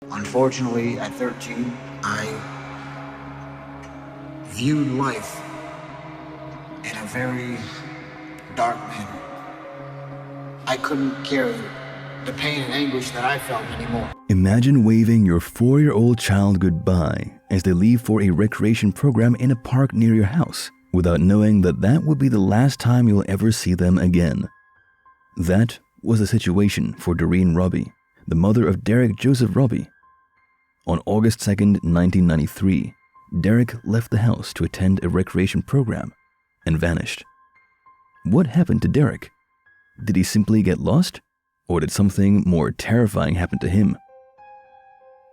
Unfortunately, at 13, I viewed life in a very dark manner. I couldn't carry the pain and anguish that I felt anymore. Imagine waving your 4-year-old child goodbye as they leave for a recreation program in a park near your house, without knowing that that would be the last time you'll ever see them again. That was the situation for Doreen Robbie, the mother of Derrick Joseph Robie. On August 2nd, 1993, Derrick left the house to attend a recreation program and vanished. What happened to Derrick? Did he simply get lost? Or did something more terrifying happen to him?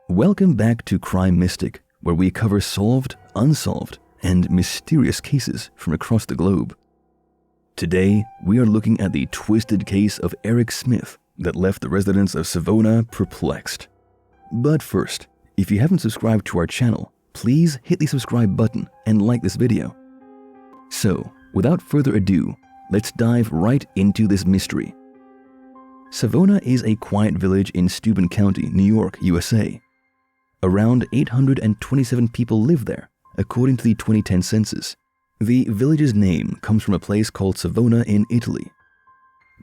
Welcome back to Crime Mystic, where we cover solved, unsolved, and mysterious cases from across the globe. Today, we are looking at the twisted case of Eric Smith that left the residents of Savona perplexed. But first, if you haven't subscribed to our channel, please hit the subscribe button and like this video. So, without further ado, let's dive right into this mystery. Savona is a quiet village in Steuben County, New York, USA. Around 827 people live there, according to the 2010 census. The village's name comes from a place called Savona in Italy.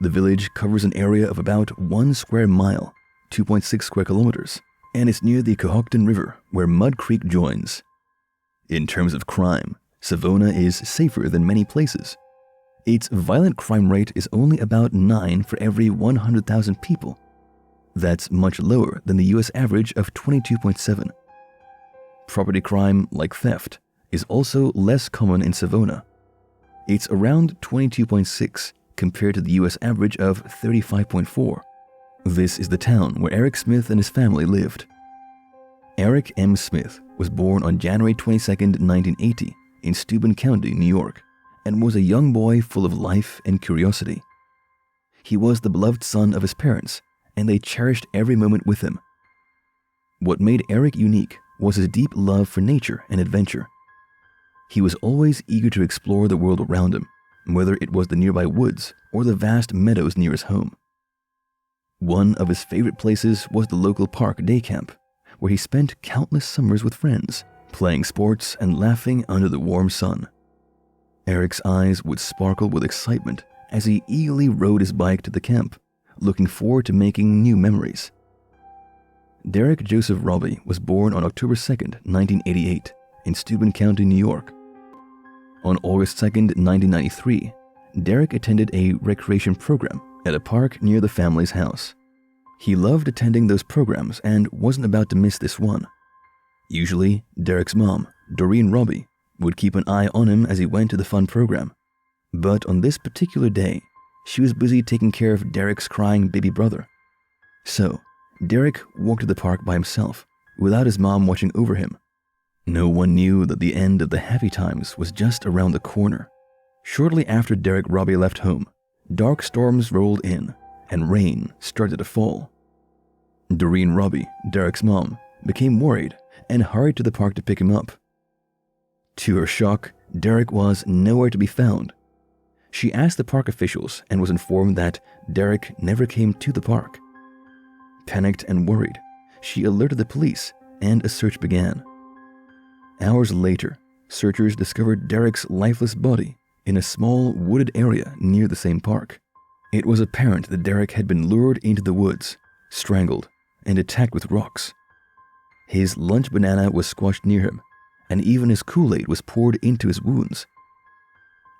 The village covers an area of about 1 square mile, 2.6 square kilometers, and it's near the Cohocton River, where Mud Creek joins. In terms of crime, Savona is safer than many places. Its violent crime rate is only about 9 for every 100,000 people. That's much lower than the US average of 22.7. Property crime, like theft, is also less common in Savona. It's around 22.6 compared to the US average of 35.4. This is the town where Eric Smith and his family lived. Eric M. Smith was born on January 22, 1980, in Steuben County, New York, and was a young boy full of life and curiosity. He was the beloved son of his parents, and they cherished every moment with him. What made Eric unique was his deep love for nature and adventure. He was always eager to explore the world around him, whether it was the nearby woods or the vast meadows near his home. One of his favorite places was the local park day camp, where he spent countless summers with friends, playing sports and laughing under the warm sun. Eric's eyes would sparkle with excitement as he eagerly rode his bike to the camp, looking forward to making new memories. Derrick Joseph Robie was born on October 2, 1988, in Steuben County, New York. On August 2, 1993, Derrick attended a recreation program at a park near the family's house. He loved attending those programs and wasn't about to miss this one. Usually, Derrick's mom, Doreen Robbie, would keep an eye on him as he went to the fun program. But on this particular day, she was busy taking care of Derrick's crying baby brother. So, Derrick walked to the park by himself, without his mom watching over him. No one knew that the end of the happy times was just around the corner. Shortly after Derrick Robbie left home, dark storms rolled in, and rain started to fall. Doreen Robbie, Derrick's mom, became worried and hurried to the park to pick him up. To her shock, Derrick was nowhere to be found. She asked the park officials and was informed that Derrick never came to the park. Panicked and worried, she alerted the police and a search began. Hours later, searchers discovered Derrick's lifeless body in a small wooded area near the same park. It was apparent that Derrick had been lured into the woods, strangled, and attacked with rocks. His lunch banana was squashed near him, and even his Kool-Aid was poured into his wounds.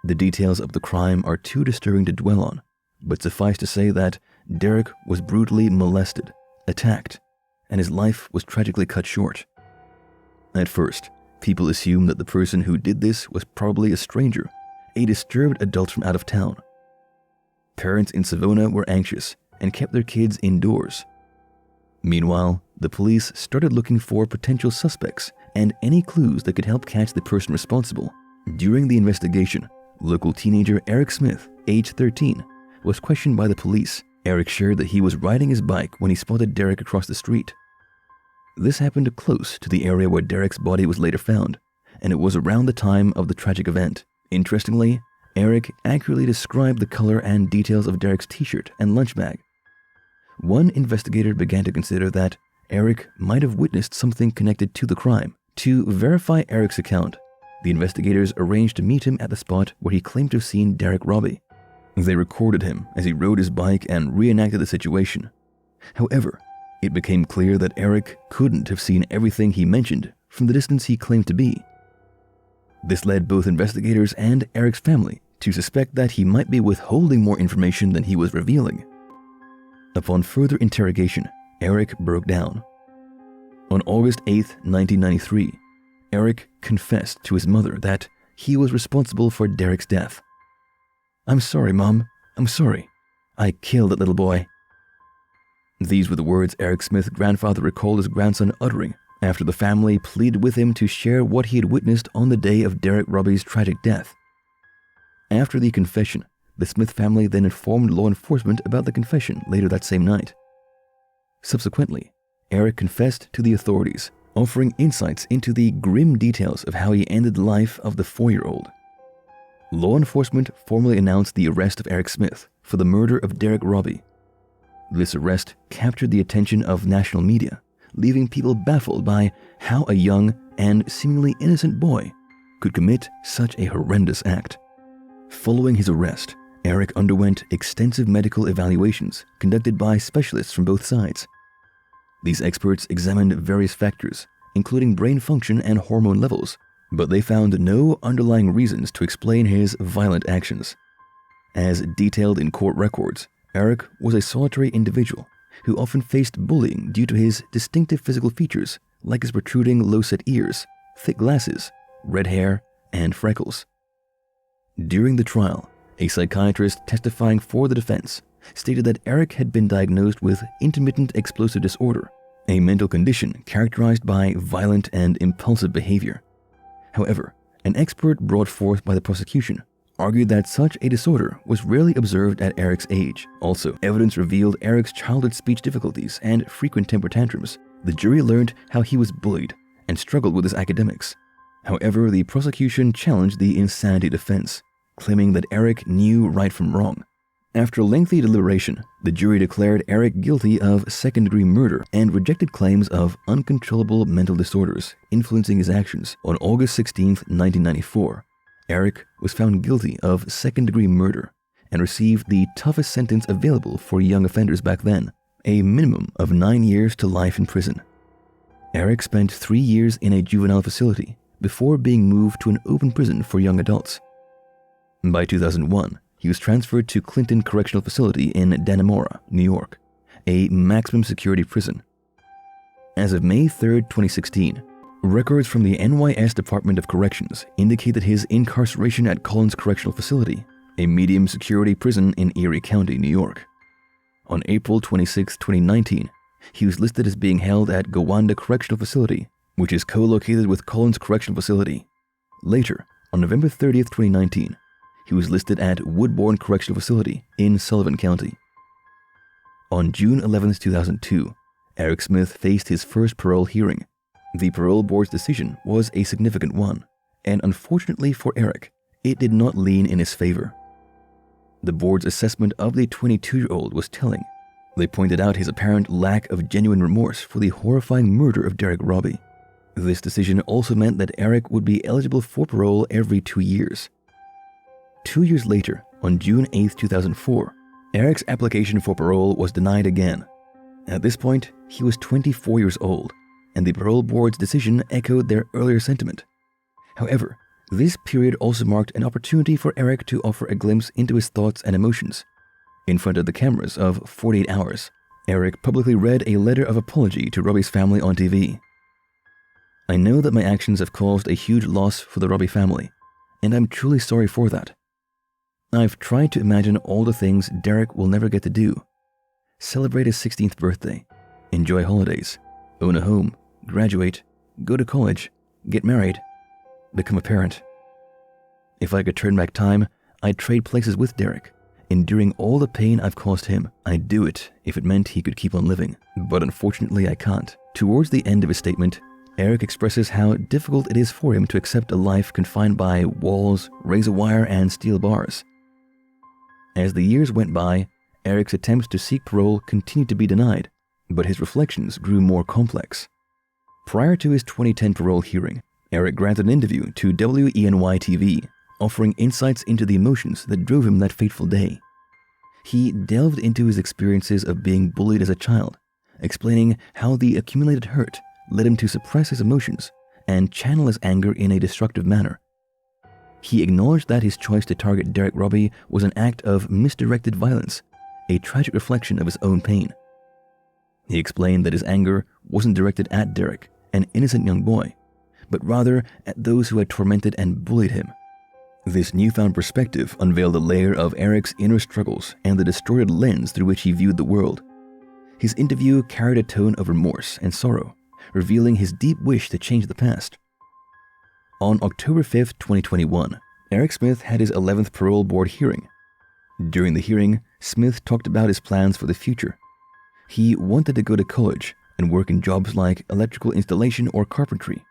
The details of the crime are too disturbing to dwell on, but suffice to say that Derrick was brutally molested, attacked, and his life was tragically cut short. At first, people assumed that the person who did this was probably a stranger, a disturbed adult from out of town. Parents in Savona were anxious and kept their kids indoors. Meanwhile, the police started looking for potential suspects and any clues that could help catch the person responsible. During the investigation, local teenager Eric Smith, age 13, was questioned by the police. Eric shared that he was riding his bike when he spotted Derrick across the street. This happened close to the area where Derrick's body was later found, and it was around the time of the tragic event. Interestingly, Eric accurately described the color and details of Derrick's t-shirt and lunch bag. One investigator began to consider that Eric might have witnessed something connected to the crime. To verify Eric's account, the investigators arranged to meet him at the spot where he claimed to have seen Derrick Robbie. They recorded him as he rode his bike and reenacted the situation. However, it became clear that Eric couldn't have seen everything he mentioned from the distance he claimed to be. This led both investigators and Eric's family to suspect that he might be withholding more information than he was revealing. Upon further interrogation, Eric broke down. On August 8, 1993, Eric confessed to his mother that he was responsible for Derrick's death. "I'm sorry, Mom. I'm sorry. I killed that little boy." These were the words Eric Smith's grandfather recalled his grandson uttering after the family pleaded with him to share what he had witnessed on the day of Derrick Robbie's tragic death. After the confession, the Smith family then informed law enforcement about the confession later that same night. Subsequently, Eric confessed to the authorities, offering insights into the grim details of how he ended the life of the 4-year-old. Law enforcement formally announced the arrest of Eric Smith for the murder of Derrick Robbie. This arrest captured the attention of national media, leaving people baffled by how a young and seemingly innocent boy could commit such a horrendous act. Following his arrest, Eric underwent extensive medical evaluations conducted by specialists from both sides. These experts examined various factors, including brain function and hormone levels, but they found no underlying reasons to explain his violent actions. As detailed in court records, Eric was a solitary individual who often faced bullying due to his distinctive physical features like his protruding low-set ears, thick glasses, red hair, and freckles. During the trial, a psychiatrist testifying for the defense stated that Eric had been diagnosed with intermittent explosive disorder, a mental condition characterized by violent and impulsive behavior. However, an expert brought forth by the prosecution argued that such a disorder was rarely observed at Eric's age. Also, evidence revealed Eric's childhood speech difficulties and frequent temper tantrums. The jury learned how he was bullied and struggled with his academics. However, the prosecution challenged the insanity defense, claiming that Eric knew right from wrong. After lengthy deliberation, the jury declared Eric guilty of second-degree murder and rejected claims of uncontrollable mental disorders influencing his actions. On August 16, 1994, Eric was found guilty of second-degree murder and received the toughest sentence available for young offenders back then, a minimum of 9 years to life in prison. Eric spent 3 years in a juvenile facility before being moved to an open prison for young adults. By 2001, he was transferred to Clinton Correctional Facility in Dannemora, New York, a maximum security prison. As of May 3, 2016, records from the NYS Department of Corrections indicate that his incarceration at Collins Correctional Facility, a medium security prison in Erie County, New York. On April 26, 2019, he was listed as being held at Gowanda Correctional Facility, which is co-located with Collins Correctional Facility. Later, on November 30, 2019, he was listed at Woodbourne Correctional Facility in Sullivan County. On June 11, 2002, Eric Smith faced his first parole hearing. The parole board's decision was a significant one, and unfortunately for Eric, it did not lean in his favor. The board's assessment of the 22-year-old was telling. They pointed out his apparent lack of genuine remorse for the horrifying murder of Derrick Robbie. This decision also meant that Eric would be eligible for parole every 2 years. 2 years later, on June 8, 2004, Eric's application for parole was denied again. At this point, he was 24 years old, and the parole board's decision echoed their earlier sentiment. However, this period also marked an opportunity for Eric to offer a glimpse into his thoughts and emotions. In front of the cameras of 48 Hours, Eric publicly read a letter of apology to Robbie's family on TV. "I know that my actions have caused a huge loss for the Robbie family, and I'm truly sorry for that. I've tried to imagine all the things Derrick will never get to do. Celebrate his 16th birthday, enjoy holidays, own a home, graduate, go to college, get married, become a parent. If I could turn back time, I'd trade places with Derrick, enduring all the pain I've caused him. I'd do it if it meant he could keep on living, but unfortunately I can't." Towards the end of his statement, Eric expresses how difficult it is for him to accept a life confined by walls, razor wire, and steel bars. As the years went by, Eric's attempts to seek parole continued to be denied, but his reflections grew more complex. Prior to his 2010 parole hearing, Eric granted an interview to WENY-TV, offering insights into the emotions that drove him that fateful day. He delved into his experiences of being bullied as a child, explaining how the accumulated hurt led him to suppress his emotions and channel his anger in a destructive manner. He acknowledged that his choice to target Derrick Robbie was an act of misdirected violence, a tragic reflection of his own pain. He explained that his anger wasn't directed at Derrick, an innocent young boy, but rather at those who had tormented and bullied him. This newfound perspective unveiled a layer of Eric's inner struggles and the distorted lens through which he viewed the world. His interview carried a tone of remorse and sorrow, revealing his deep wish to change the past. On October 5, 2021, Eric Smith had his 11th parole board hearing. During the hearing, Smith talked about his plans for the future. He wanted to go to college and work in jobs like electrical installation or carpentry.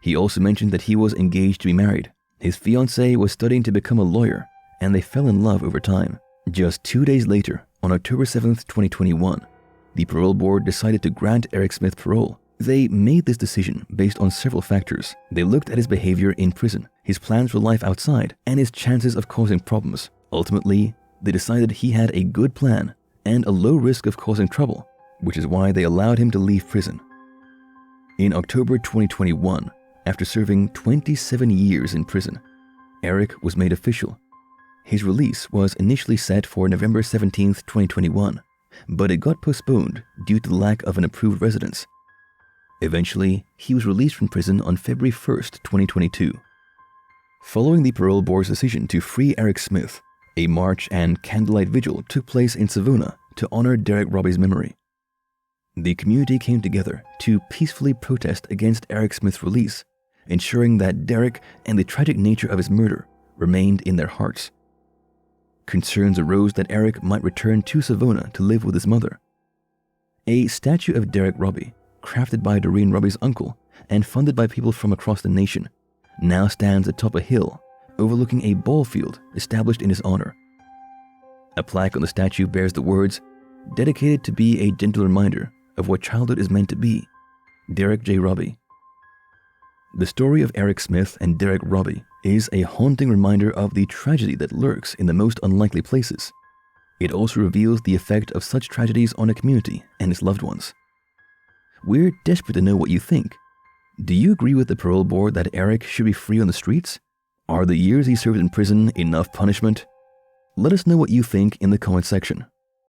He also mentioned that he was engaged to be married. His fiancée was studying to become a lawyer, and they fell in love over time. Just 2 days later, on October 7, 2021, the parole board decided to grant Eric Smith parole. They made this decision based on several factors. They looked at his behavior in prison, his plans for life outside, and his chances of causing problems. Ultimately, they decided he had a good plan and a low risk of causing trouble, which is why they allowed him to leave prison. In October 2021, after serving 27 years in prison, Eric was made official. His release was initially set for November 17, 2021, but it got postponed due to the lack of an approved residence. Eventually, he was released from prison on February 1, 2022. Following the parole board's decision to free Eric Smith, a march and candlelight vigil took place in Savona to honor Derrick Robbie's memory. The community came together to peacefully protest against Eric Smith's release, ensuring that Derrick and the tragic nature of his murder remained in their hearts. Concerns arose that Eric might return to Savona to live with his mother. A statue of Derrick Robbie, crafted by Doreen Robbie's uncle and funded by people from across the nation, now stands atop a hill overlooking a ball field established in his honor. A plaque on the statue bears the words, "Dedicated to be a gentle reminder of what childhood is meant to be, Derrick J. Robbie." The story of Eric Smith and Derrick Robbie is a haunting reminder of the tragedy that lurks in the most unlikely places. It also reveals the effect of such tragedies on a community and its loved ones. We're desperate to know what you think. Do you agree with the parole board that Eric should be free on the streets? Are the years he served in prison enough punishment? Let us know what you think in the comment section.